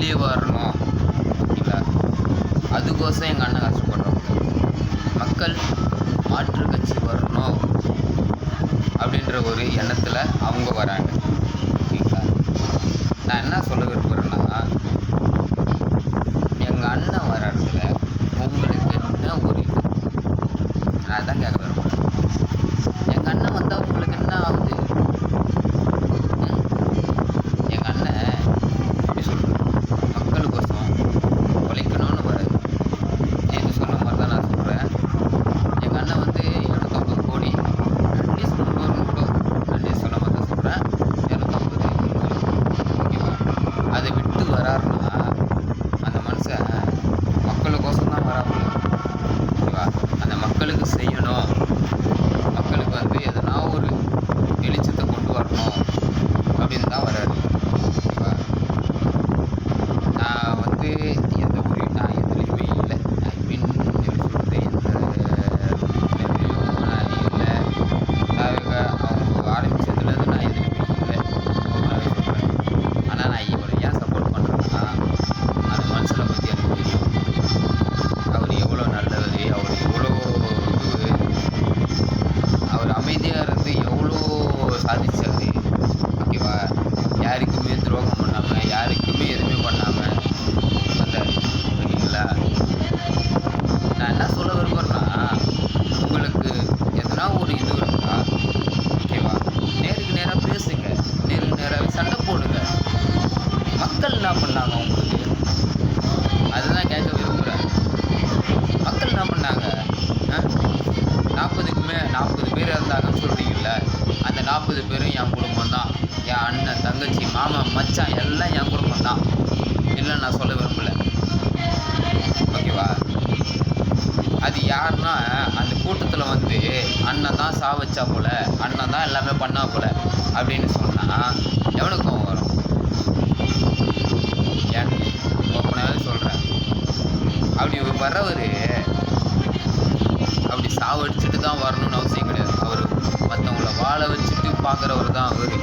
வெளியே வரணும். ஓகேங்களா? அதுக்கோசம் எங்கள் அண்ணன் கஷ்டப்படுறாங்க. மக்கள் மாற்று கட்சி வரணும் அப்படின்ற ஒரு எண்ணத்தில் அவங்க வராங்க. ஓகேங்களா? நான் என்ன சொல்ல விரும்புகிறேன்னா, எங்கள் அண்ணன் வர இடத்துல உங்களுக்கு என்ன ஒரு இது, நான் அதான் கேட்க விரும்புகிறேன். எங்கள் அண்ணன் வந்தால் உங்களுக்கு என்ன ஆகுது? எங்கள் அண்ணன் எப்படி சொல்கிறது, மக்களுக்கோசம் உழைக்கணும்னு வராது. இது சொன்ன மாதிரி தான் நான் சொல்கிறேன். எங்கள் அண்ணன் வந்து 250 கோடி, அட்லீஸ்ட் 300 கூட, அட்லீஸ்ட் சொன்ன மாதிரி தான் சொல்கிறேன். 250, 300, ஓகேவா? அதை விட்டு வராருன்னா அந்த மனுஷன் மக்களுக்கோசம் தான் வராப்புல. ஓகேவா? அந்த மக்களுக்கு செய்யணும், மக்களுக்கு வந்து எதனா ஒரு வெளிச்சத்தை கொண்டு வரணும் அப்படின்னு தான் வராரு. ஓகேவா? நான் வந்து நான் எதுலேயுமே இல்லை. ஐ மீன் எப்படி சொல்கிறது, எந்த நான் இல்லை. அவங்க ஆரம்பிச்சதுலேருந்து நான் எதுலேயுமே இல்லை, ஓப்பனாகவே சொல்கிறேன். ஆனால் நான் இவரை ஏன் சப்போர்ட் பண்ணுறேன்னா, அந்த மனுஷனை பற்றி எனக்கு தெரியும். அவர் எவ்வளோ நல்லவர், அவர் எவ்வளோ இது, அவர் அமைதியாக இருந்து எவ்வளோ சாதிச்சார். ஓகேவா? யாருக்குமே துரோகம் பண்ணாமல், யாருக்குமே எதுவுமே பண்ணாமல் வந்தார். ஓகேங்களா? நான் என்ன சொல்ல விரும்புகிறேன்னா, உங்களுக்கு எதனா ஒரு இது இருக்கா? ஓகேவா? நேருக்கு நேராக பேசுங்க, நேருக்கு நேராக சண்டை போடுங்க. மக்கள் என்ன பண்ணாங்க உங்களுக்கு? அதுதான் கேட்க விரும்புகிறேன். மக்கள் என்ன பண்ணாங்க? 40 பேர் இருந்தாங்கன்னு சொல்கிறீங்கல்ல, அந்த 40 பேரும் என் குடும்பம் தான். என் அண்ணன், தங்கச்சி, மாமன், மச்சான் எல்லாம் என் குடும்பம் தான். இல்லைன்னு நான் சொல்ல விரும்பலை. ஓகேவா? அது யாருன்னா, அந்த கூட்டத்தில் வந்து அண்ணன் தான் சாவச்சா போல, அண்ணன் தான் எல்லாமே பண்ணா போல அப்படின்னு சொன்னால் எவனுக்கும் வரும்? ஏன் ஓப்பனாகவே சொல்கிறேன். அப்படி வர்றவர் அப்படி சாவடிச்சுட்டு தான் வரணும்னு அவசியம் கிடையாது. அவர் மற்றவங்கள வாழ வச்சுட்டு பார்க்குறவர் தான் அவர்.